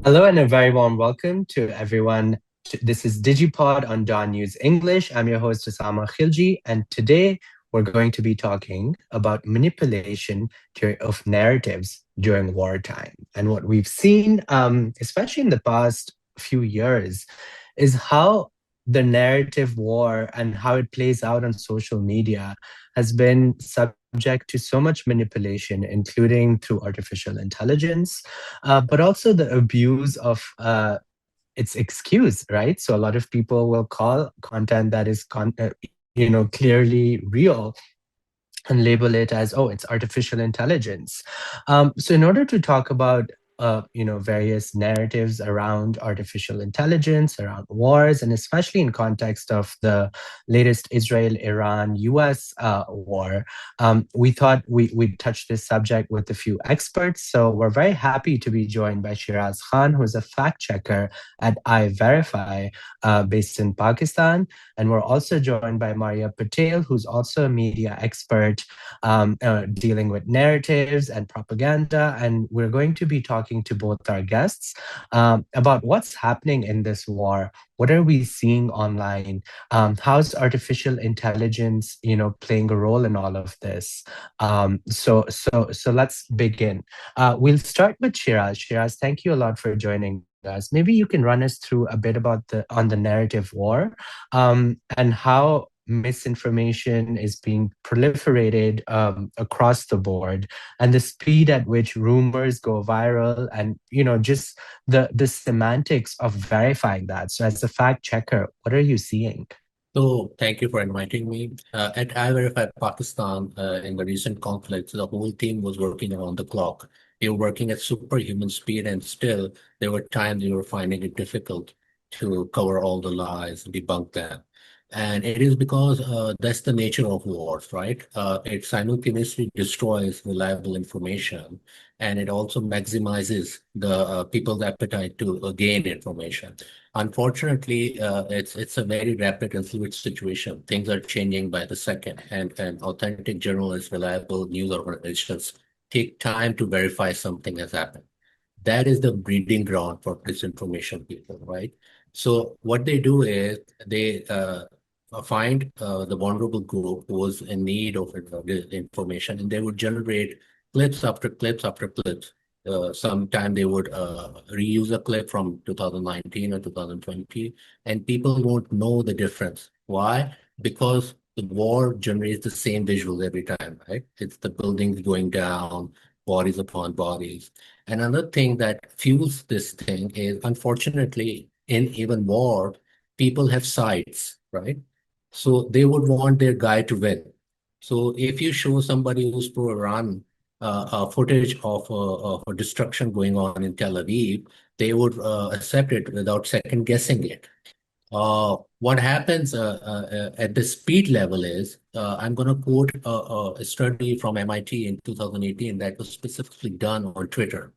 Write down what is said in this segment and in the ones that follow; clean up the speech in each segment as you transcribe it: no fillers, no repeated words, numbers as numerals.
Hello and a very warm welcome to everyone. This is DigiPod on DawnNews English. I'm your host, Usama Khilji, and today we're going to be talking about manipulation of narratives during wartime. And what we've seen, especially in the past few years, is how the narrative war and how it plays out on social media has been subject to so much manipulation, including through artificial intelligence, but also the abuse of its excuse, right? So a lot of people will call content that is clearly real and label it as, oh, it's artificial intelligence. So in order to talk about various narratives around artificial intelligence, around wars, and especially in context of the latest Israel-Iran-US war, we thought we'd touch this subject with a few experts. So we're very happy to be joined by Sheraz Khan, who's a fact checker at iVerify, based in Pakistan. And we're also joined by Maria Patel, who's also a media expert dealing with narratives and propaganda. And we're going to be talking to both our guests about what's happening in this war. What are we seeing online? How's artificial intelligence, playing a role in all of this? So let's begin. We'll start with Shiraz. Shiraz, thank you a lot for joining us. Maybe you can run us through a bit about the narrative war, and how misinformation is being proliferated across the board, and the speed at which rumors go viral, and just the semantics of verifying that. So as a fact checker, what are you seeing? So thank you for inviting me. At iVerify Pakistan, in the recent conflicts, the whole team was working around the clock. We were working at superhuman speed, and still there were times we were finding it difficult to cover all the lies, debunk them. And it is because that's the nature of wars, right? It simultaneously destroys reliable information, and it also maximizes the people's appetite to gain information. Unfortunately, it's a very rapid and fluid situation. Things are changing by the second, and authentic journalists, reliable news organizations take time to verify something has happened. That is the breeding ground for disinformation people, right? So what they do is they find the vulnerable group who was in need of information, and they would generate clips after clips after clips. Sometime they would reuse a clip from 2019 or 2020, and people won't know the difference. Why? Because the war generates the same visuals every time, right? It's the buildings going down, bodies upon bodies. And another thing that fuels this thing is, unfortunately, in even war, people have sides, right? So they would want their guy to win. So if you show somebody who's pro-Iran footage of a destruction going on in Tel Aviv, they would accept it without second guessing it. What happens at the speed level is, I'm going to quote a study from MIT in 2018 that was specifically done on Twitter.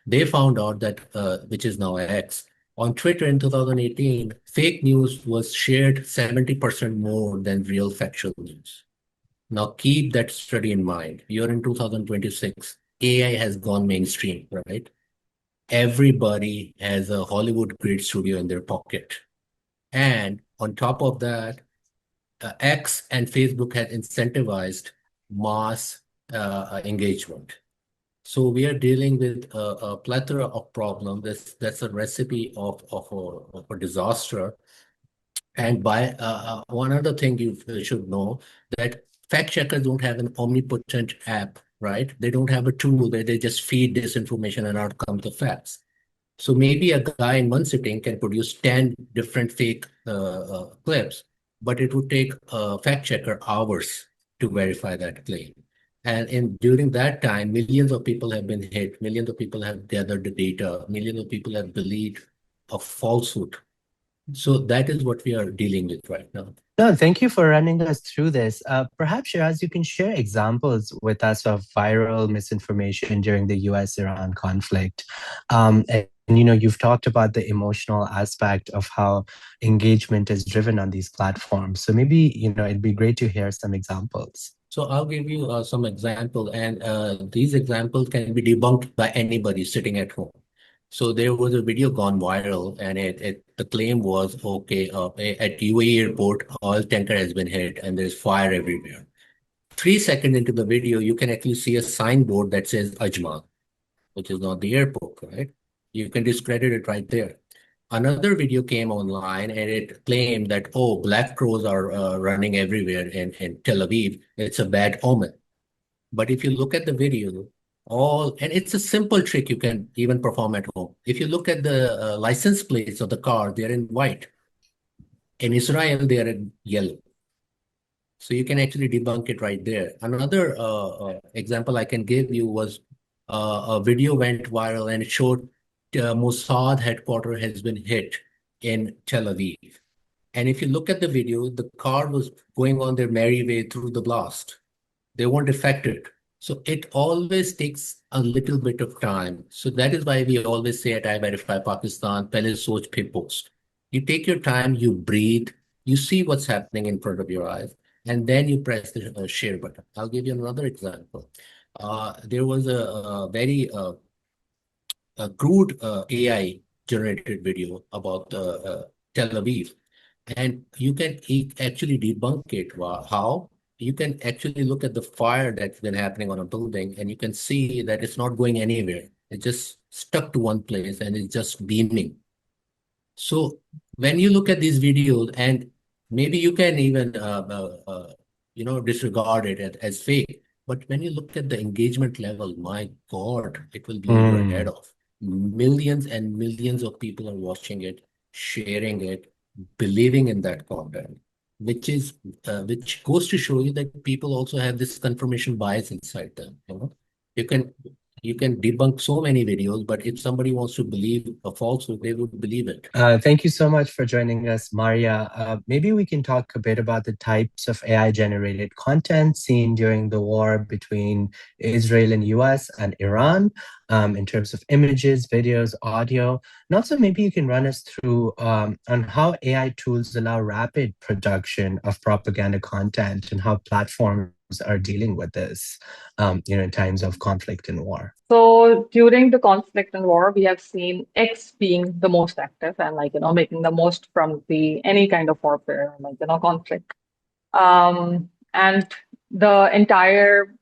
They found out that, which is now X, on Twitter in 2018, fake news was shared 70% more than real factual news. Now keep that study in mind. You're in 2026. AI has gone mainstream, right? Everybody has a Hollywood grade studio in their pocket. And on top of that, X and Facebook had incentivized mass engagement. So we are dealing with a plethora of problems. That's a recipe of a disaster. And by one other thing you should know, that fact checkers don't have an omnipotent app, right? They don't have a tool where they just feed this information and out comes the facts. So maybe a guy in one sitting can produce 10 different fake clips, but it would take a fact checker hours to verify that claim. And during that time, millions of people have been hit, millions of people have gathered the data, millions of people have believed a falsehood. So that is what we are dealing with right now. No, thank you for running us through this. Perhaps, Shiraz, you can share examples with us of viral misinformation during the US-Iran conflict. And you've talked about the emotional aspect of how engagement is driven on these platforms. So maybe, it'd be great to hear some examples. So I'll give you some example, and these examples can be debunked by anybody sitting at home. So there was a video gone viral, and the claim was, okay, at UAE airport, oil tanker has been hit, and there's fire everywhere. 3 seconds into the video, you can actually see a signboard that says Ajman, which is not the airport, right? You can discredit it right there. Another video came online and it claimed that, oh, black crows are running everywhere in Tel Aviv. It's a bad omen. But if you look at the video, and it's a simple trick you can even perform at home. If you look at the license plates of the car, they're in white. In Israel, they are in yellow. So you can actually debunk it right there. Another example I can give you was a video went viral and it showed Mossad headquarters has been hit in Tel Aviv. And if you look at the video, the car was going on their merry way through the blast. They weren't affected. So it always takes a little bit of time. So that is why we always say at iVerify Pakistan, pehle soch phir post. You take your time, you breathe, you see what's happening in front of your eyes, and then you press the share button. I'll give you another example. There was a very a crude AI generated video about Tel Aviv, and you can actually debunk it. How? You can actually look at the fire that's been happening on a building, and you can see that it's not going anywhere. It's just stuck to one place and it's just beaming. So when you look at these videos, and maybe you can even disregard it as fake, but when you look at the engagement level, my God, it will blow your head Mm. off. Millions and millions of people are watching it, sharing it, believing in that content, which goes to show you that people also have this confirmation bias inside them. You can you can debunk so many videos, but if somebody wants to believe a falsehood, they would believe it. Thank you so much for joining us, Maria. Maybe we can talk a bit about the types of AI-generated content seen during the war between Israel and US and Iran, in terms of images, videos, audio. And also maybe you can run us through on how AI tools allow rapid production of propaganda content and how platforms are dealing with this, in times of conflict and war. So during the conflict and war, we have seen X being the most active and making the most from the any kind of warfare, conflict. And the entire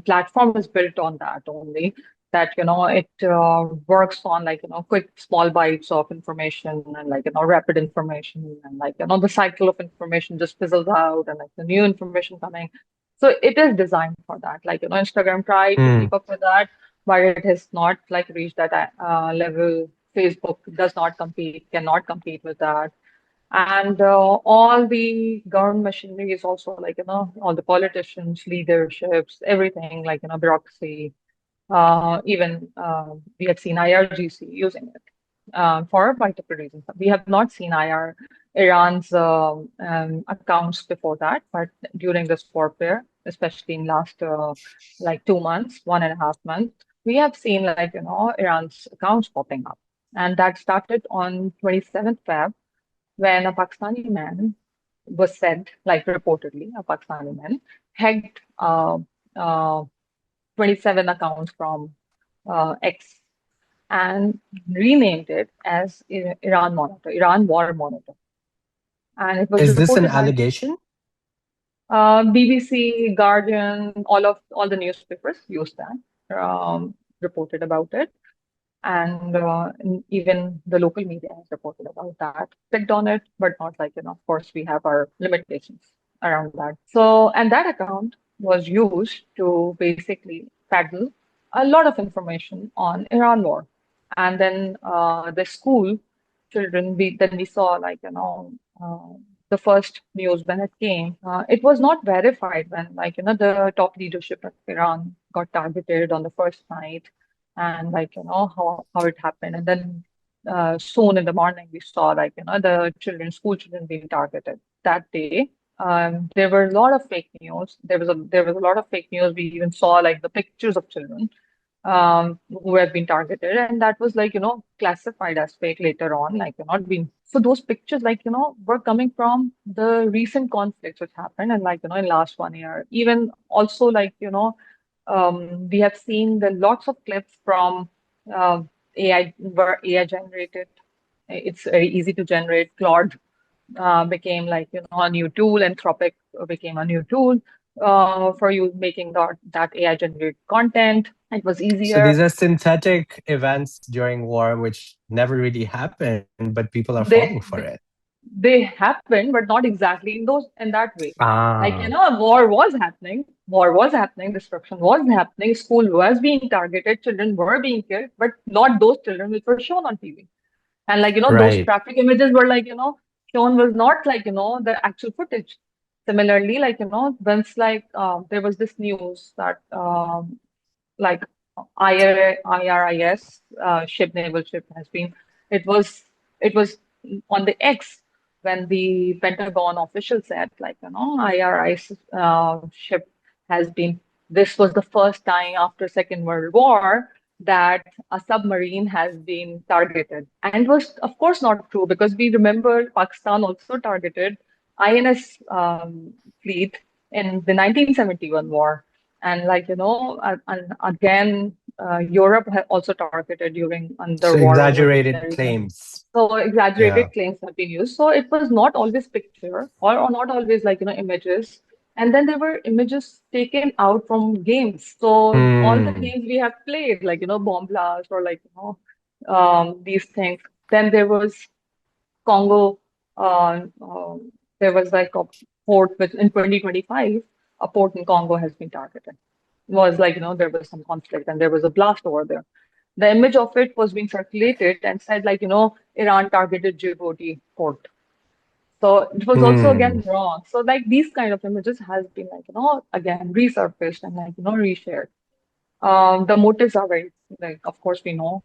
platform is built on that only. That it works on quick small bites of information and rapid information and the cycle of information just fizzles out and the new information coming. So it is designed for that. Instagram tried to Mm. keep up with that, but it has not reached that level. Facebook does not compete, cannot compete with that. And all the government machinery is also all the politicians, leaderships, everything bureaucracy. Even we had seen IRGC using it for multiple reasons. We have not seen Iran's accounts before that, but during this warfare, especially in last 2 months, 1.5 months, we have seen Iran's accounts popping up, and that started on 27th Feb when a Pakistani man was said, reportedly, a Pakistani man hacked uh, 27 accounts from X and renamed it as Iran Monitor, Iran War Monitor. And it was Is this an reported by allegation? BBC, Guardian, all the newspapers used that, reported about it. And even the local media has reported about that, clicked on it, but not of course, we have our limitations around that. So, and that account was used to basically peddle a lot of information on Iran war. And then the school children, then we saw the first news when it came. It was not verified when the top leadership of Iran got targeted on the first night and how it happened. And then soon in the morning we saw the school children being targeted that day. There were a lot of fake news. There was a lot of fake news. We even saw the pictures of children who had been targeted, and that was classified as fake later on, not being. So those pictures were coming from the recent conflicts which happened and in last 1 year. Even also we have seen the lots of clips from uh, AI were AI generated. It's very easy to generate. Claude became like a new tool. Anthropic became a new tool for you making that AI generated content. It was So these easier. are synthetic events during war which never really happened, but people are falling They for it. they happened, but not exactly in that way. Like, Ah, war was happening, destruction was happening, school was being targeted, children were being killed, but not those children which were shown on TV. And like, those right. traffic images were like, shown was not like, the actual footage. Similarly, like, once like there was this news that like IRIS naval ship has been it was on the X when the Pentagon official said like IRIS ship has been this was the first time after Second World War that a submarine has been targeted, and it was of course not true because we remember Pakistan also targeted INS fleet in the 1971 war. And like and again, Europe had also targeted during So under war over exaggerated the region. claims. So Yeah. exaggerated claims have been used. So it was not always picture or not always like images. And then there were images taken out from games. So all the Hmm. games we have played, like bomb blast or like these things. Then there was Congo, there was like a port which in 2025, a port in Congo has been targeted. Was like, there was some conflict and there was a blast over there. The image of it was being circulated and said like, Iran targeted Djibouti port. So it was also Hmm. again wrong. So like these kind of images has been like, again resurfaced and like, reshared. The motives are very like, of course, we know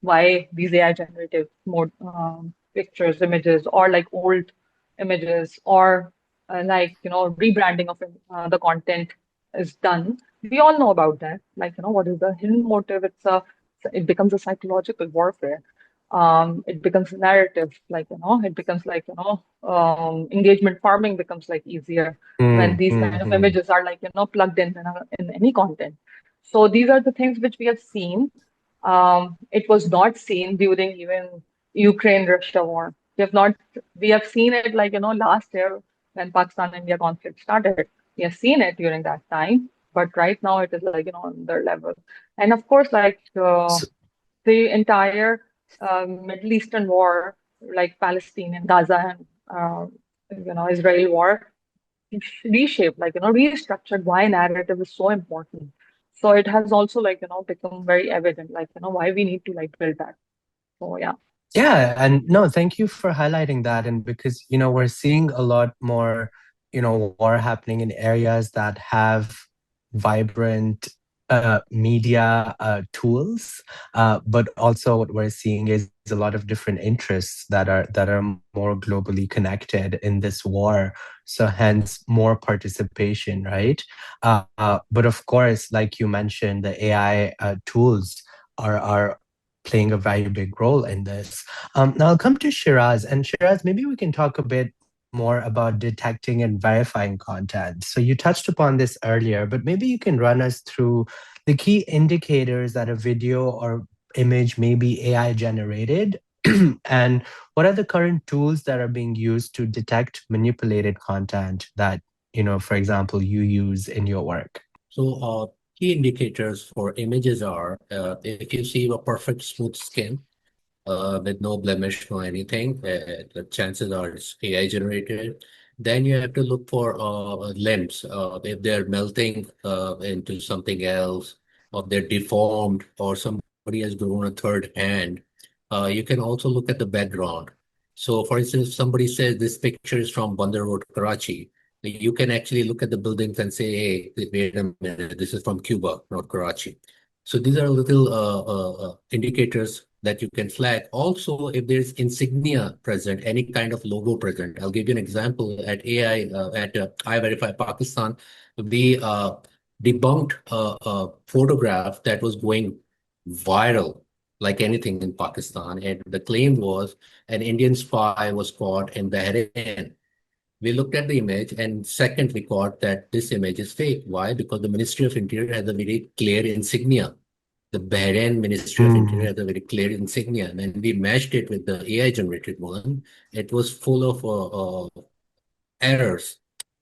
why these AI generative pictures, images, or like old images, or like rebranding of the content is done. We all know about that. Like what is the hidden motive? It becomes a psychological warfare. It becomes a narrative. Like it becomes like engagement farming becomes like easier when Hmm. these Hmm. kind of Hmm. images are like plugged in any content. So these are the things which we have seen. It was not seen during even Ukraine-Russia war. We have seen it like, last year when Pakistan-India conflict started. We have seen it during that time, but right now it is like, on their level. And of course, like So, the entire Middle Eastern war, like Palestine and Gaza and, Israel war, reshaped, like, restructured why narrative is so important. So it has also like, become very evident, like, why we need to like build that. So yeah. yeah, and no, thank you for highlighting that. And because, we're seeing a lot more, war happening in areas that have vibrant media tools, but also what we're seeing is a lot of different interests that are more globally connected in this war. So hence more participation, right? But of course, like you mentioned, the AI tools are playing a very big role in this. Now I'll come to Shiraz, and Shiraz, maybe we can talk a bit more about detecting and verifying content. So you touched upon this earlier, but maybe you can run us through the key indicators that a video or image may be AI generated, and what are the current tools that are being used to detect manipulated content that, for example, you use in your work? So, key indicators for images are if you see a perfect smooth skin with no blemish, no anything, the chances are it's AI generated. Then you have to look for limbs, if they're melting into something else, or they're deformed, or somebody has grown a third hand. You can also look at the background. So, for instance, if somebody says this picture is from Bandar Road, Karachi, you can actually look at the buildings and say, hey, wait a minute, this is from Cuba, not Karachi. So these are little indicators that you can flag. Also, if there's insignia present, any kind of logo present. I'll give you an example. At iVerify Pakistan, we debunked a photograph that was going viral like anything in Pakistan. And the claim was an Indian spy was caught in Bahrain. We looked at the image, and second, we caught that this image is fake. Why? Because the Ministry of Interior has a very clear insignia. The Bahrain Ministry of Interior has a very clear insignia, and when we matched it with the AI generated one, it was full of errors.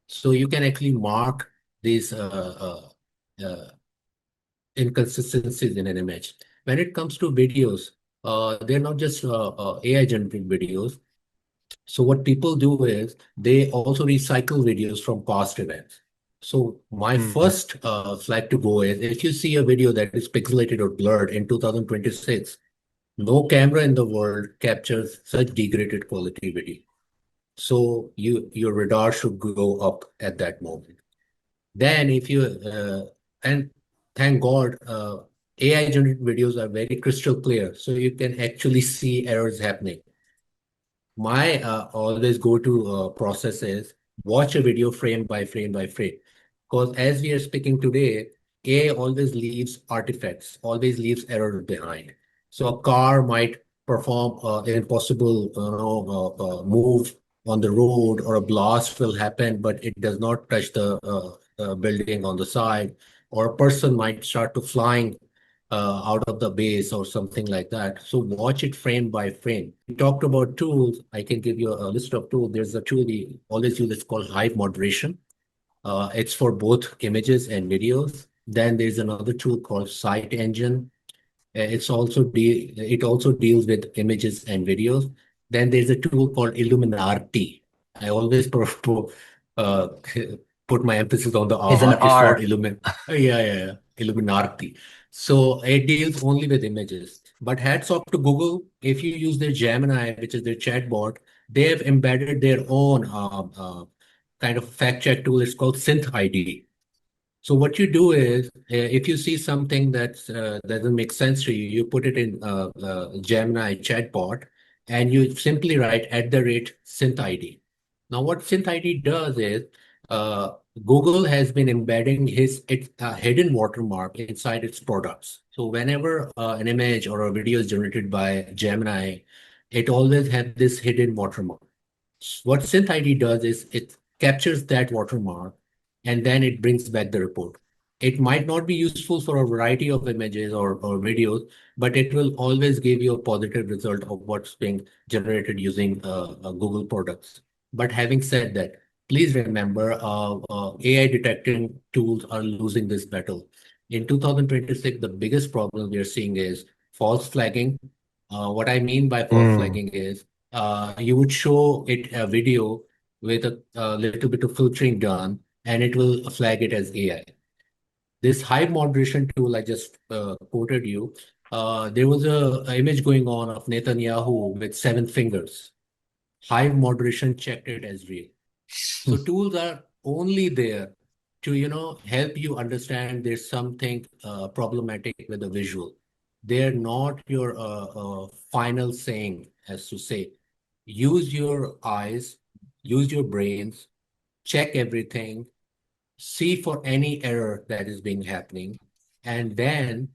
So you can actually mark these inconsistencies in an image. When it comes to videos, they're not just AI generated videos. So what people do is they also recycle videos from past events. So my first flag to go is if you see a video that is pixelated or blurred in 2026, no camera in the world captures such degraded quality video. So your radar should go up at that moment. Then if you and thank God, AI generated videos are very crystal clear, so you can actually see errors happening. My always go-to process is watch a video frame by frame by frame. Because as we are speaking today, AI always leaves artifacts, always leaves errors behind. So a car might perform an impossible move on the road, or a blast will happen, but it does not touch the building on the side, or a person might start to flying out of the base or something like that. So watch it frame by frame. We talked about tools. I can give you a list of tools. There's a tool we always use. It's called Hive Moderation. It's for both images and videos. Then there's another tool called Site Engine. It also deals with images and videos. Then there's a tool called Illuminati. I always uh, put my emphasis on the Is an R. It's not R. Illumin. Yeah. Illuminati. So it deals only with images. But hats off to Google. If you use their Gemini, which is their chatbot, they have embedded their own kind of fact check tool. It's called Synth ID. So what you do is, if you see something that doesn't make sense to you, you put it in Gemini chatbot, and you simply write @synthid. Now, what synthid does is, uh, Google has been embedding its hidden watermark inside its products. So whenever an image or a video is generated by Gemini, it always has this hidden watermark. What synthid does is it captures that watermark, and then it brings back the report. It might not be useful for a variety of images or videos, but it will always give you a positive result of what's being generated using Google products. But having said that, please remember, AI detecting tools are losing this battle. In 2026, the biggest problem we are seeing is false flagging. What I mean by false flagging is you would show it a video with a little bit of filtering done, and it will flag it as AI. This Hive moderation tool I just quoted you, there was a image going on of Netanyahu with 7 fingers. Hive moderation checked it as real. So tools are only there to, help you understand there's something problematic with the visual. They're not your final saying, as to say. Use your eyes, use your brains, check everything, see for any error that is being happening, and then,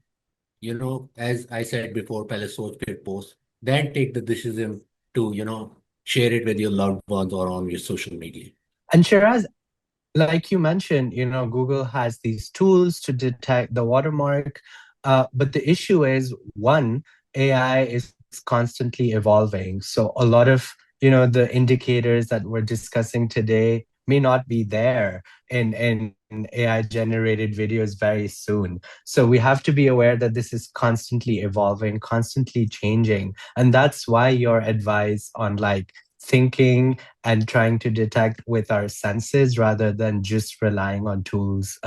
as I said before, पहले सोच फिर post, then take the decision to, share it with your loved ones or on your social media. And Shiraz, like you mentioned, Google has these tools to detect the watermark. But the issue is, one, AI is constantly evolving. So a lot of, the indicators that we're discussing today may not be there in AI generated videos very soon. So we have to be aware that this is constantly evolving, constantly changing. And that's why your advice on like thinking and trying to detect with our senses rather than just relying on tools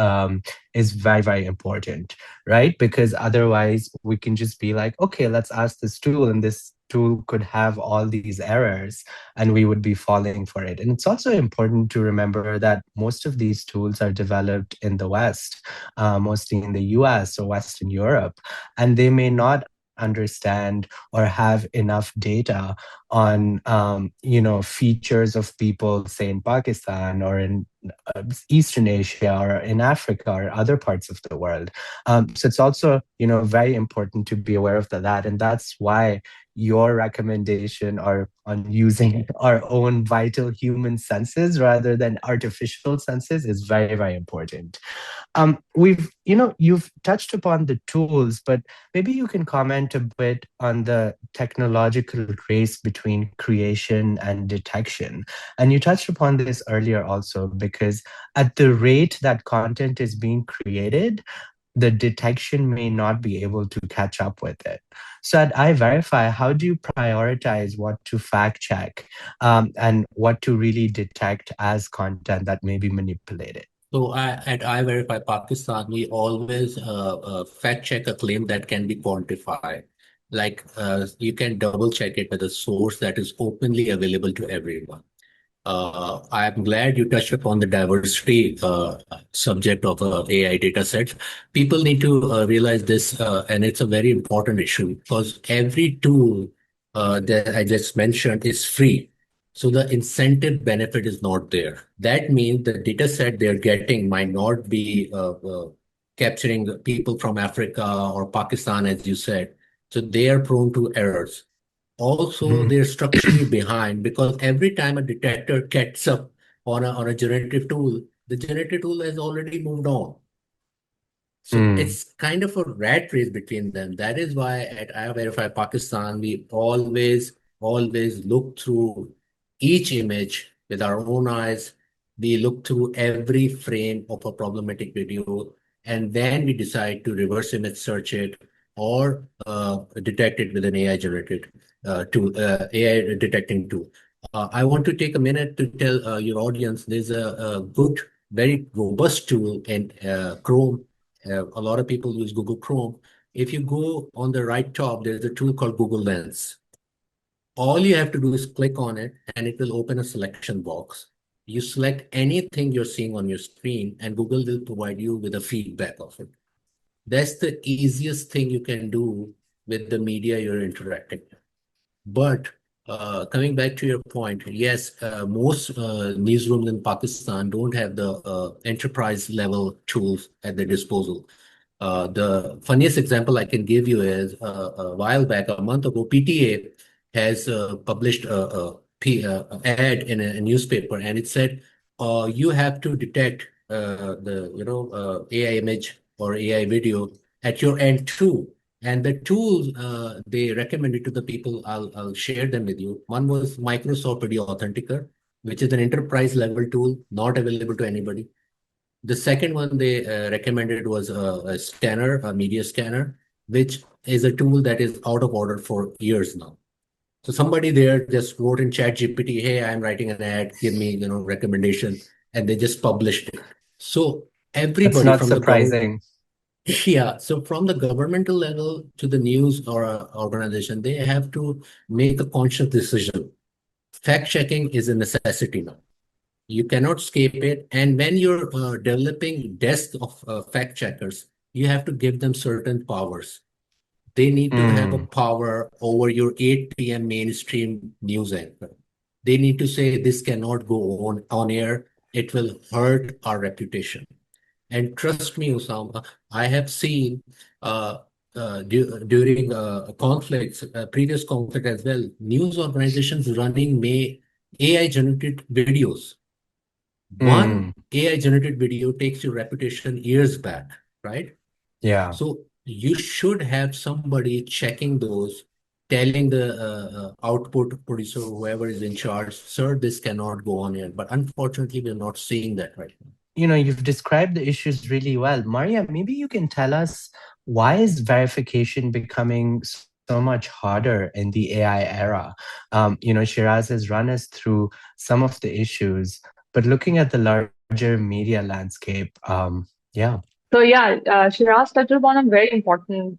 is very, very important, right? Because otherwise we can just be like, okay, let's ask this tool, and this tool could have all these errors and we would be falling for it. And it's also important to remember that most of these tools are developed in the West, mostly in the US or Western Europe, and they may not understand or have enough data on features of people, say in Pakistan or in Eastern Asia or in Africa or other parts of the world. So it's also very important to be aware of that, and that's why your recommendation or on using our own vital human senses rather than artificial senses is very, very important. You've touched upon the tools, but maybe you can comment a bit on the technological race between creation and detection. And you touched upon this earlier also, because at the rate that content is being created, the detection may not be able to catch up with it. So at iVerify, how do you prioritize what to fact check and what to really detect as content that may be manipulated? So at iVerify Pakistan, we always fact check a claim that can be quantified. Like you can double check it with a source that is openly available to everyone. I'm glad you touched upon the diversity subject of AI data sets. People need to realize this, and it's a very important issue because every tool that I just mentioned is free. So the incentive benefit is not there. That means the data set they're getting might not be capturing people from Africa or Pakistan, as you said. So they are prone to errors. Also, Mhm. they're structurally behind because every time a detector gets up on a generative tool, the generative tool has already moved on. So Mm. it's kind of a rat race between them. That is why at iVerify Pakistan, we always look through each image with our own eyes. We look through every frame of a problematic video, and then we decide to reverse image search it or detect it with an AI generated tool, AI detecting tool. I want to take a minute to tell your audience there's a good, very robust tool in Chrome. A lot of people use Google Chrome. If you go on the right top, there's a tool called Google Lens. All you have to do is click on it and it will open a selection box. You select anything you're seeing on your screen and Google will provide you with a feedback of it. That's the easiest thing you can do with the media you're interacting with. But coming back to your point, yes, most newsrooms in Pakistan don't have the enterprise level tools at their disposal. The funniest example I can give you is a while back, a month ago, PTA has published ad in a newspaper, and it said you have to detect the AI image or AI video at your end too. And the tools they recommended to the people, I'll share them with you. One was Microsoft Video Authenticator, which is an enterprise level tool, not available to anybody. The second one they recommended was a scanner, a media scanner, which is a tool that is out of order for years now. So somebody there just wrote in Chat GPT, "Hey, I'm writing an ad. Give me, recommendation," and they just published it. So That's everybody not from the government, surprising. yeah. So from the governmental level to the news or organization, they have to make a conscious decision. Fact checking is a necessity now. You cannot escape it. And when you're developing desk of fact checkers, you have to give them certain powers. They need to have a Mm. power over your 8 p.m. mainstream news anchor. They need to say this cannot go on air. It will hurt our reputation. And trust me, Osama, I have seen during conflicts, previous conflict as well, news organizations running may AI generated videos. One Mm. AI generated video takes your reputation years back, right? Yeah. So you should have somebody checking those, telling the output producer, whoever is in charge, sir, this cannot go on air. But unfortunately, we're not seeing that right now. You've described the issues really well. Maria, maybe you can tell us, why is verification becoming so much harder in the AI era? Shiraz has run us through some of the issues, but looking at the larger media landscape, yeah. So yeah, Shiraz touched upon a very important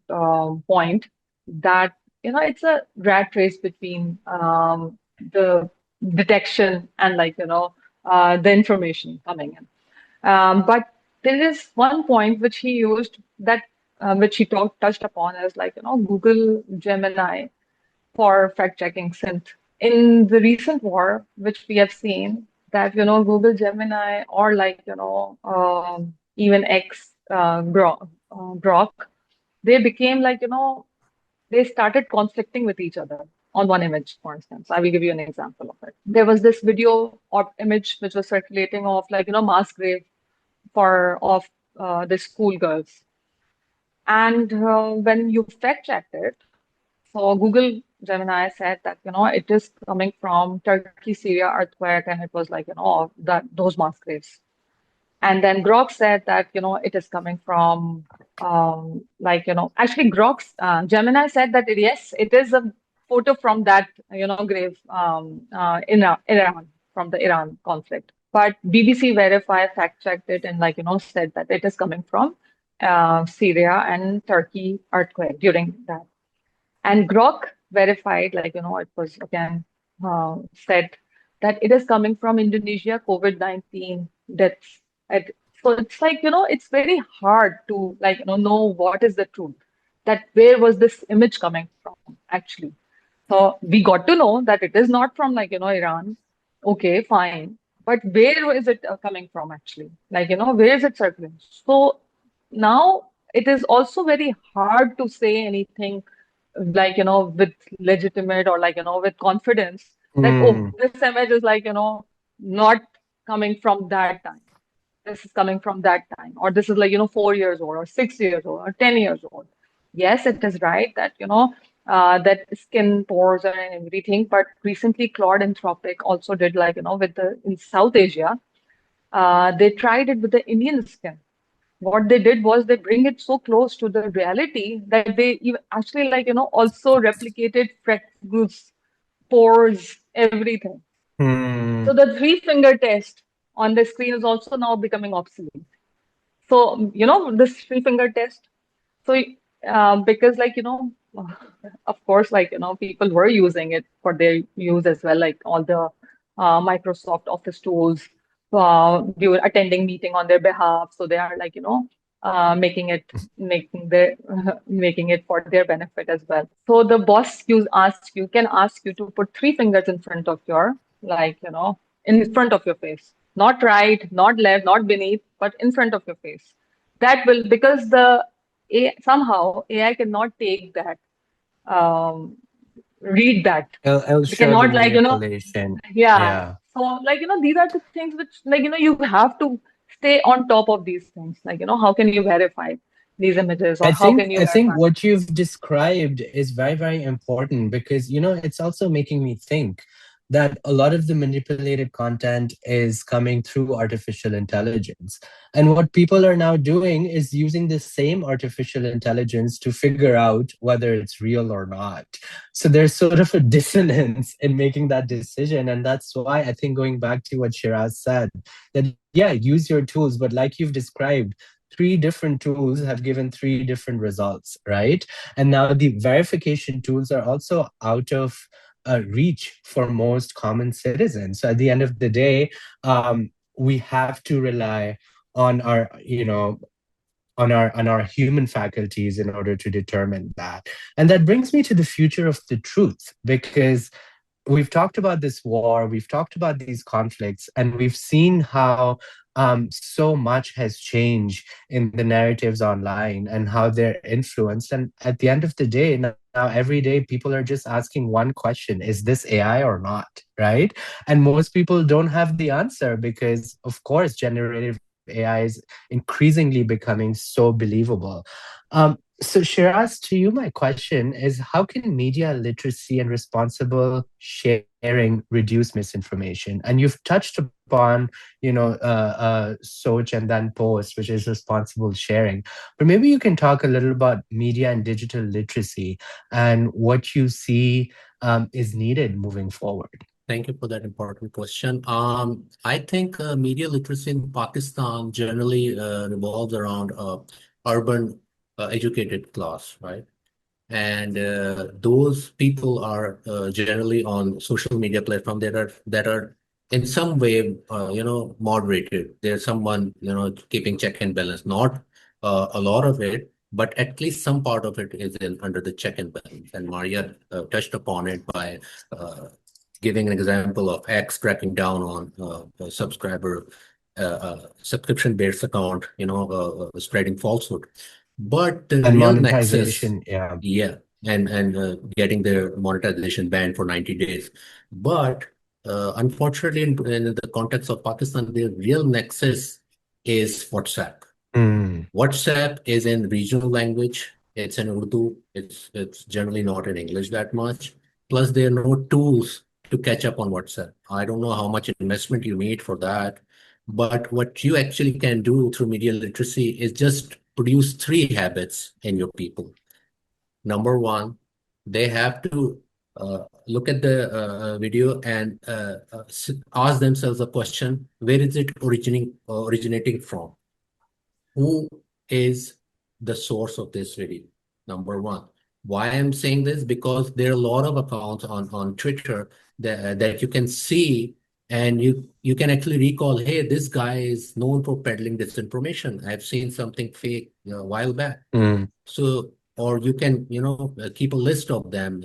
point that it's a rat race between the detection and the information coming in. But there is one point which he used that which he touched upon as Google Gemini for fact checking. Since in the recent war, which we have seen that Google Gemini or even Grok, they became they started conflicting with each other on one image, for instance. I will give you an example of it. There was this video or image which was circulating of mass grave for of the schoolgirls. And when you fact checked it, so Google Gemini said that, it is coming from Turkey, Syria earthquake, and it was that those mass graves. And then Grok said that, it is coming from, actually Grok's, Gemini said that, yes, it is a photo from that, grave in Iran, from the Iran conflict. But BBC Verify fact-checked it and, said that it is coming from Syria and Turkey earthquake during that. And Grok verified, it was again said that it is coming from Indonesia COVID-19 deaths. So it's it's very hard to know what is the truth, that where was this image coming from actually. So we got to know that it is not from Iran. Okay, fine. But where is it coming from actually? Where is it circling? So now it is also very hard to say anything with legitimate or with confidence that, oh, this image is not coming from that time. This is coming from that time, or this is 4 years old or 6 years old or 10 years old. Yes, it is right that, that skin pores and everything, but recently Claude Anthropic also did in South Asia, they tried it with the Indian skin. What they did was they bring it so close to the reality that they even actually also replicated freckles, pores, everything. So the three-finger test on the screen is also now becoming obsolete. So, this three-finger test. So, because of course, people were using it for their use as well, like all the Microsoft Office tools, they were attending meeting on their behalf. So they are making it for their benefit as well. So the boss can ask you to put three fingers in front of your, in front of your face, not right, not left, not beneath, but in front of your face. That will, because somehow AI cannot take that, read that. It'll They show the cannot manipulation. yeah. So these are the things which you have to stay on top of these things. How can you verify these images, or how can you I think verify? what you've described is very, very important because, it's also making me think that a lot of the manipulated content is coming through artificial intelligence. And what people are now doing is using the same artificial intelligence to figure out whether it's real or not. So there's sort of a dissonance in making that decision. And that's why I think, going back to what Shiraz said, that, yeah, use your tools, but like you've described, three different tools have given three different results, right? And now the verification tools are also out of reach for most common citizens. So at the end of the day, we have to rely on our, on our human faculties in order to determine that. And that brings me to the future of the truth, because we've talked about this war, we've talked about these conflicts, and we've seen how so much has changed in the narratives online and how they're influenced. And at the end of the day, now every day people are just asking one question: is this AI or not? Right? And most people don't have the answer because, of course, generative AI is increasingly becoming so believable. So Shiraz, to you, my question is, how can media literacy and responsible sharing reduce misinformation? And you've touched upon, Soch and then post, which is responsible sharing. But maybe you can talk a little about media and digital literacy and what you see is needed moving forward. Thank you for that important question. I think media literacy in Pakistan generally revolves around urban educated class, right? And those people are generally on social media platform that are in some way, moderated. There's someone, keeping check and balance, not a lot of it, but at least some part of it is under the check and balance. And Maria touched upon it by giving an example of X cracking down on a subscription-based account, spreading falsehood. But the And real nexus, monetization, yeah. yeah, and getting their monetization banned for 90 days. But unfortunately, in the context of Pakistan, the real nexus is WhatsApp. WhatsApp is in regional language. It's in Urdu. It's generally not in English that much. Plus, there are no tools to catch up on WhatsApp. I don't know how much investment you need for that. But what you actually can do through media literacy is just produce three habits in your people. Number one, they have to look at the video and ask themselves a question: where is it originating from? Who is the source of this video? Number one. Why I'm saying this? Because there are a lot of accounts on Twitter that you can see, and you can actually recall, hey, this guy is known for peddling disinformation. I've seen something fake a while back. So, or you can, keep a list of them.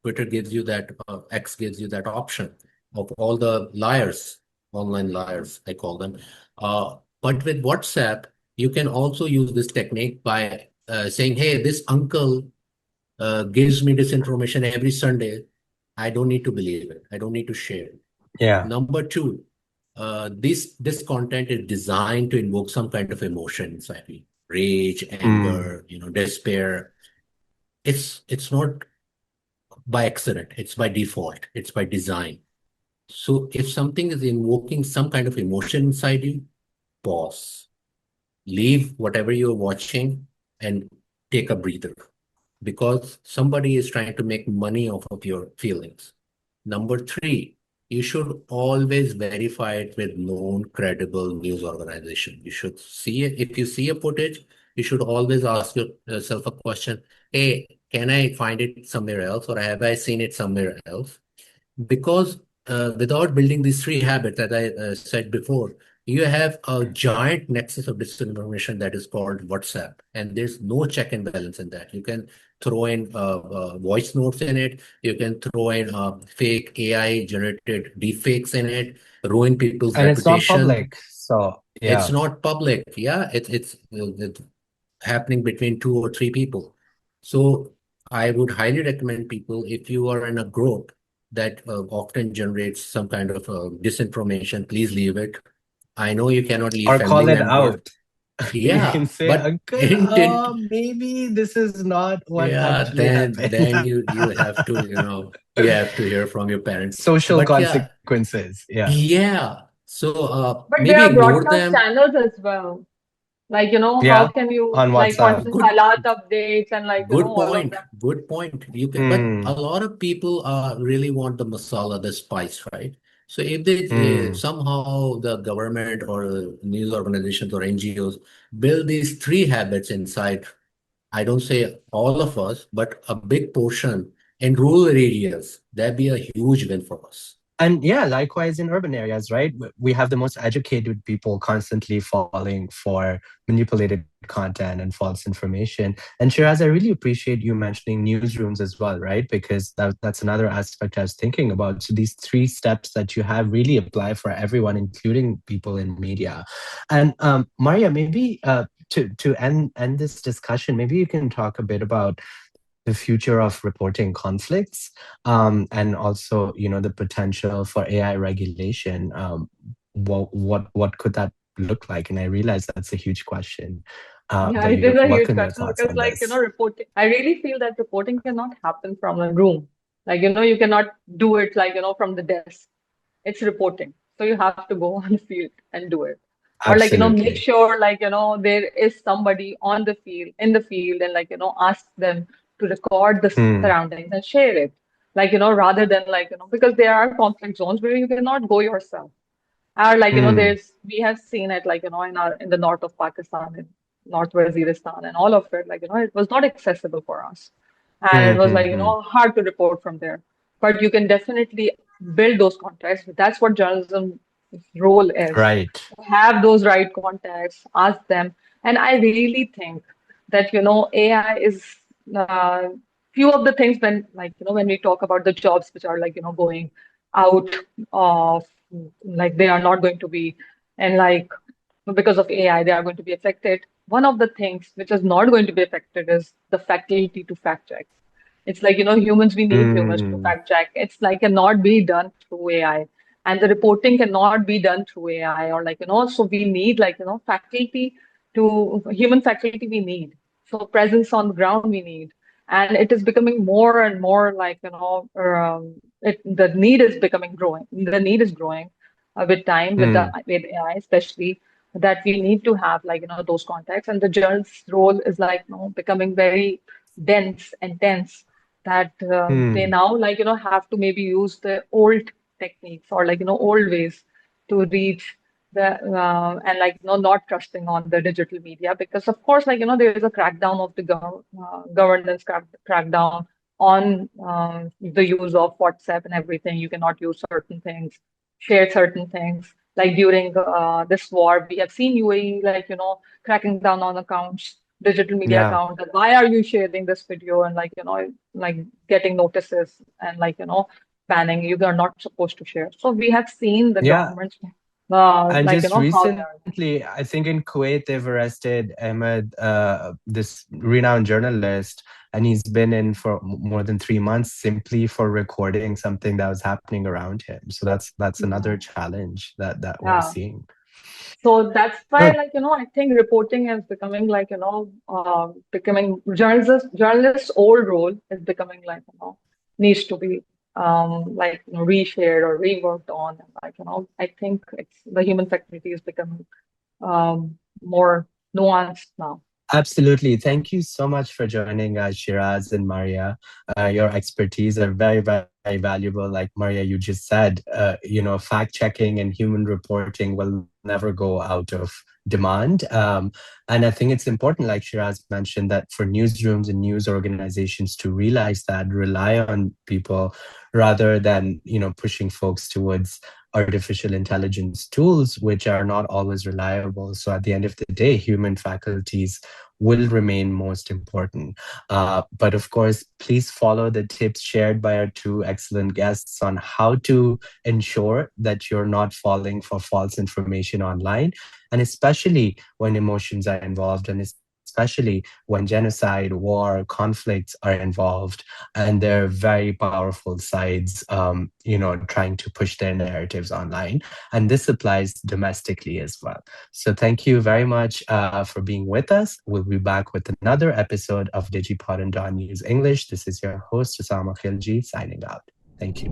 Twitter gives you that, X gives you that option of all the liars, online liars, I call them. But with WhatsApp, you can also use this technique by saying, hey, this uncle gives me this information every Sunday. I don't need to believe it. I don't need to share it. Yeah. Number two, this content is designed to invoke some kind of emotion inside you. Rage, anger, despair. It's not by accident. It's by default. It's by design. So if something is invoking some kind of emotion inside you, pause. Leave whatever you're watching and take a breather, because somebody is trying to make money off of your feelings. Number three, you should always verify it with known, credible news organization. You should see it. If you see a footage, you should always ask yourself a question: hey, can I find it somewhere else, or have I seen it somewhere else? Because without building these three habits that I said before, you have a giant nexus of disinformation that is called WhatsApp, and there's no check and balance in that. You can throw in voice notes in it. You can throw in fake AI generated deepfakes in it, ruin people's And it's not reputation. public. So, It's yeah. not public. Yeah, it's happening between two or three people. So I would highly recommend people, if you are in a group that often generates some kind of disinformation, please leave it. I know you cannot leave Or family call it member. out. You Yeah, can say, but Uncle, intent. maybe this is not what Yeah, actually then happened. you have to, you have to hear from your parents. Social But yeah, consequences. Yeah. yeah. So But there maybe are ignore broadcast them. channels as well. Like, how Yeah. can you, On like, WhatsApp. constant Good. halat updates and, like, Good all of point. them. Good point. You can, but a Hmm. lot of people really want the masala, the spice, right? So if they Hmm. somehow the government or news organizations or NGOs build these three habits inside, I don't say all of us, but a big portion in rural areas, that'd be a huge win for us. And yeah, likewise in urban areas, right? We have the most educated people constantly falling for manipulated content and false information. And Shiraz, I really appreciate you mentioning newsrooms as well, right? Because that's another aspect I was thinking about. So these three steps that you have really apply for everyone, including people in media. And Maria, maybe to end this discussion, maybe you can talk a bit about the future of reporting conflicts, and also the potential for AI regulation. What could that look like? And I realize that's a huge question, Yeah, but it is a what huge can your question thoughts because, on like, this? reporting, I really feel that reporting cannot happen from a room. Like, you cannot do it, like, from the desk. It's reporting. So you have to go on the field and do it. Or, like, make Absolutely. sure, like, there is somebody on the field, in the field, and, like, ask them to record the Hmm. surroundings and share it. Like, rather than, like, because there are conflict zones where you cannot go yourself. Or, like, Hmm. we have seen it, like, in the north of Pakistan, in North Waziristan, and all of it, like, it was not accessible for us. And it Hmm. was, Hmm. like, Hmm. hard to report from there. But you can definitely build those contacts. That's what journalism role is. Right. Have those right contacts, ask them. And I really think that, AI is uh, few of the things when, like, when we talk about the jobs which are, like, going out of, like, they are not going to be, and, like, because of AI, they are going to be affected. One of the things which is not going to be affected is the faculty to fact check. It's like, humans, we need humans to Mm. fact check. It's like cannot be done through AI. And the reporting cannot be done through AI or so we need faculty human faculty we need. So presence on the ground we need. And it is becoming more and more the need is becoming growing. The need is growing with time, Mm. with AI, especially that we need to have those contacts. And the journalist's role is becoming very dense and tense that they Mm. now have to maybe use the old techniques or old ways to reach the and not trusting on the digital media because of course there is a crackdown of the governance crackdown on the use of WhatsApp and everything. You cannot use certain things, share certain things. Like during this war, we have seen UAE cracking down on accounts, digital media Yeah. accounts. That why are you sharing this video and like getting notices and banning you are not supposed to share. So we have seen the Yeah. governments And just how they are. recently, I think in Kuwait, they've arrested Ahmed, this renowned journalist, and he's been in for more than 3 months simply for recording something that was happening around him. So that's another Yeah. challenge that we're Yeah. seeing. So that's why, No, I think reporting is becoming becoming journalists' old role is becoming needs to be reshared or reworked on. And I think it's the human faculty is becoming more nuanced now. absolutely. Thank you so much for joining us, Shiraz and Maria. Your expertise are very, very valuable. Like Maria, you just said, fact checking and human reporting will never go out of demand. And I think it's important, like Shiraz mentioned, that for newsrooms and news organizations to realize that, rely on people rather than, pushing folks towards artificial intelligence tools, which are not always reliable. So at the end of the day, human faculties will remain most important. But of course, please follow the tips shared by our two excellent guests on how to ensure that you're not falling for false information online, and especially when emotions are involved, and especially when genocide, war, conflicts are involved, and there are very powerful sides, trying to push their narratives online. And this applies domestically as well. So thank you very much for being with us. We'll be back with another episode of DigiPod and DawnNews English. This is your host, Usama Khilji, signing out. Thank you.